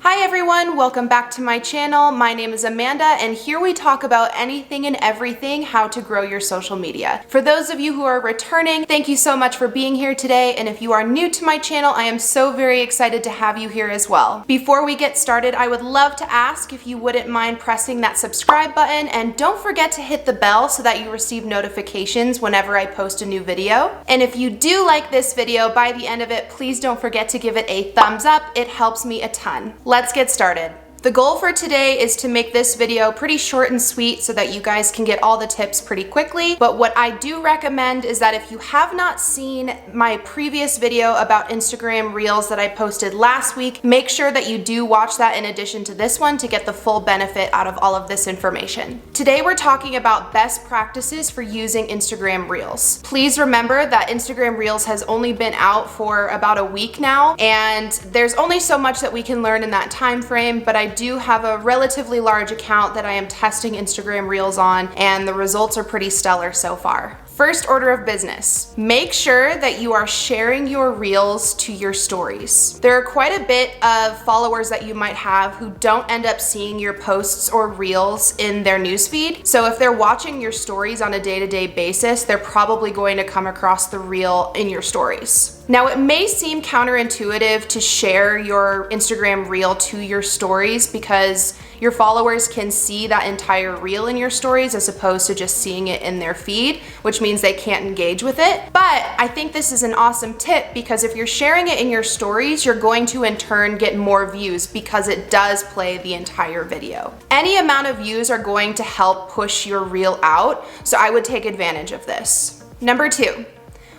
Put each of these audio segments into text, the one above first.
Hi everyone, welcome back to my channel. My name is Amanda and here we talk about anything and everything how to grow your social media. For those of you who are returning, thank you so much for being here today, and if you are new to my channel, I am so very excited to have you here as well. Before we get started, I would love to ask if you wouldn't mind pressing that subscribe button, and don't forget to hit the bell so that you receive notifications whenever I post a new video. And if you do like this video, by the end of it, please don't forget to give it a thumbs up. It helps me a ton. Let's get started. The goal for today is to make this video pretty short and sweet so that you guys can get all the tips pretty quickly. But what I do recommend is that if you have not seen my previous video about Instagram Reels that I posted last week, make sure that you do watch that in addition to this one to get the full benefit out of all of this information. Today we're talking about best practices for using Instagram Reels. Please remember that Instagram Reels has only been out for about a week now, and there's only so much that we can learn in that time frame, but I do have a relatively large account that I am testing Instagram Reels on, and the results are pretty stellar so far. First order of business, make sure that you are sharing your Reels to your stories. There are quite a bit of followers that you might have who don't end up seeing your posts or Reels in their newsfeed. So if they're watching your stories on a day-to-day basis, they're probably going to come across the Reel in your stories. Now, it may seem counterintuitive to share your Instagram Reel to your stories because your followers can see that entire Reel in your stories as opposed to just seeing it in their feed, which means they can't engage with it. But I think this is an awesome tip because if you're sharing it in your stories, you're going to in turn get more views because it does play the entire video. Any amount of views are going to help push your Reel out, so I would take advantage of this. Number 2.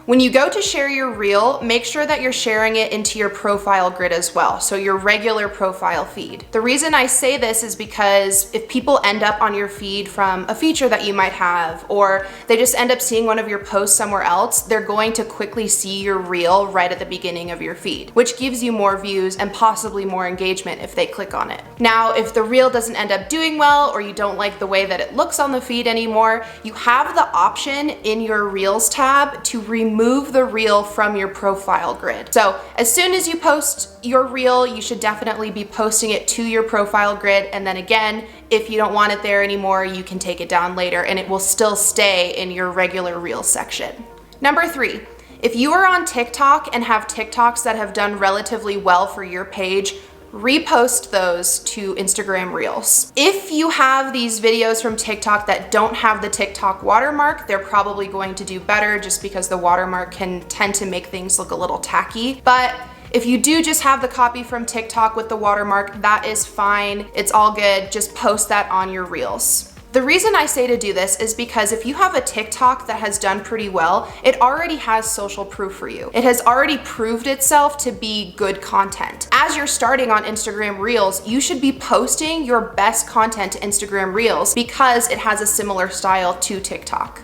When you go to share your Reel, make sure that you're sharing it into your profile grid as well, so your regular profile feed. The reason I say this is because if people end up on your feed from a feature that you might have, or they just end up seeing one of your posts somewhere else, they're going to quickly see your Reel right at the beginning of your feed, which gives you more views and possibly more engagement if they click on it. Now, if the Reel doesn't end up doing well, or you don't like the way that it looks on the feed anymore, you have the option in your Reels tab to remove the Reel from your profile grid. So as soon as you post your Reel, you should definitely be posting it to your profile grid. And then again, if you don't want it there anymore, you can take it down later and it will still stay in your regular Reels section. Number 3, if you are on TikTok and have TikToks that have done relatively well for your page, repost those to Instagram Reels. If you have these videos from TikTok that don't have the TikTok watermark, they're probably going to do better just because the watermark can tend to make things look a little tacky. But if you do just have the copy from TikTok with the watermark, that is fine. It's all good. Just post that on your Reels. The reason I say to do this is because if you have a TikTok that has done pretty well, it already has social proof for you. It has already proved itself to be good content. As you're starting on Instagram Reels, you should be posting your best content to Instagram Reels because it has a similar style to TikTok.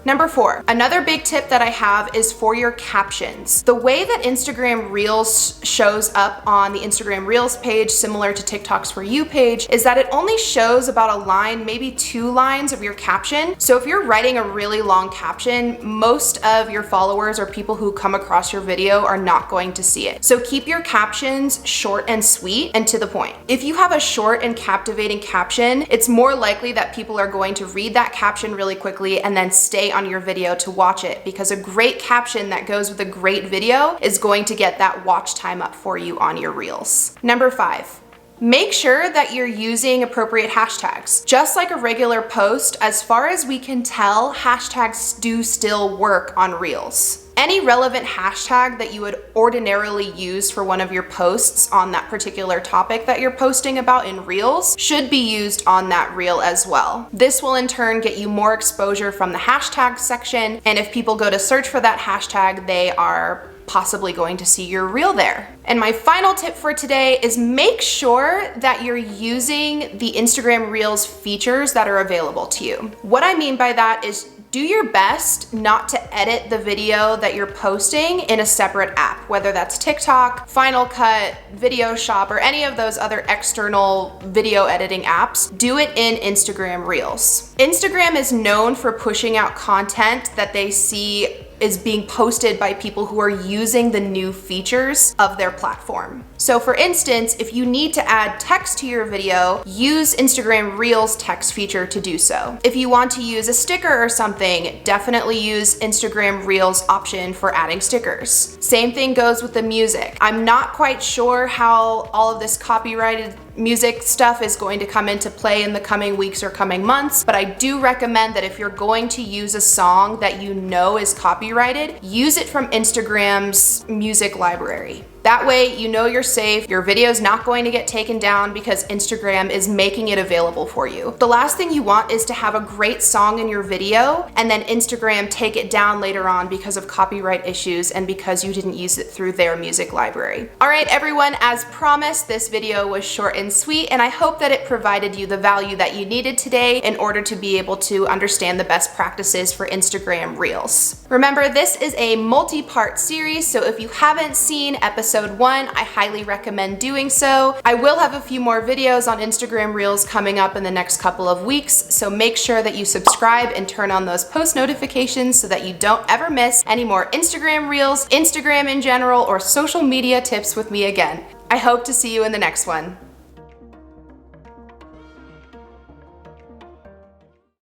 Number 4, another big tip that I have is for your captions. The way that Instagram Reels shows up on the Instagram Reels page, similar to TikTok's For You page, is that it only shows about a line, maybe 2 lines of your caption. So if you're writing a really long caption, most of your followers or people who come across your video are not going to see it. So keep your captions short and sweet and to the point. If you have a short and captivating caption, it's more likely that people are going to read that caption really quickly and then stay on your video to watch it, because a great caption that goes with a great video is going to get that watch time up for you on your Reels. Number 5. Make sure that you're using appropriate hashtags. Just like a regular post, as far as we can tell, hashtags do still work on Reels. Any relevant hashtag that you would ordinarily use for one of your posts on that particular topic that you're posting about in Reels should be used on that Reel as well. This will in turn get you more exposure from the hashtag section, and if people go to search for that hashtag, they are possibly going to see your Reel there. And my final tip for today is make sure that you're using the Instagram Reels features that are available to you. What I mean by that is do your best not to edit the video that you're posting in a separate app, whether that's TikTok, Final Cut, Video Shop, or any of those other external video editing apps. Do it in Instagram Reels. Instagram is known for pushing out content that they see is being posted by people who are using the new features of their platform. So for instance, if you need to add text to your video, use Instagram Reels text feature to do so. If you want to use a sticker or something, definitely use Instagram Reels option for adding stickers. Same thing goes with the music. I'm not quite sure how all of this copyrighted music stuff is going to come into play in the coming weeks or coming months, but I do recommend that if you're going to use a song that you know is copyrighted, use it from Instagram's music library. That way, you know you're safe, your video's not going to get taken down because Instagram is making it available for you. The last thing you want is to have a great song in your video and then Instagram take it down later on because of copyright issues and because you didn't use it through their music library. All right, everyone, as promised, this video was short and sweet, and I hope that it provided you the value that you needed today in order to be able to understand the best practices for Instagram Reels. Remember, this is a multi-part series, so if you haven't seen episode 1, I highly recommend doing so. I will have a few more videos on Instagram Reels coming up in the next couple of weeks, so make sure that you subscribe and turn on those post notifications so that you don't ever miss any more Instagram Reels, Instagram in general, or social media tips with me again. I hope to see you in the next one.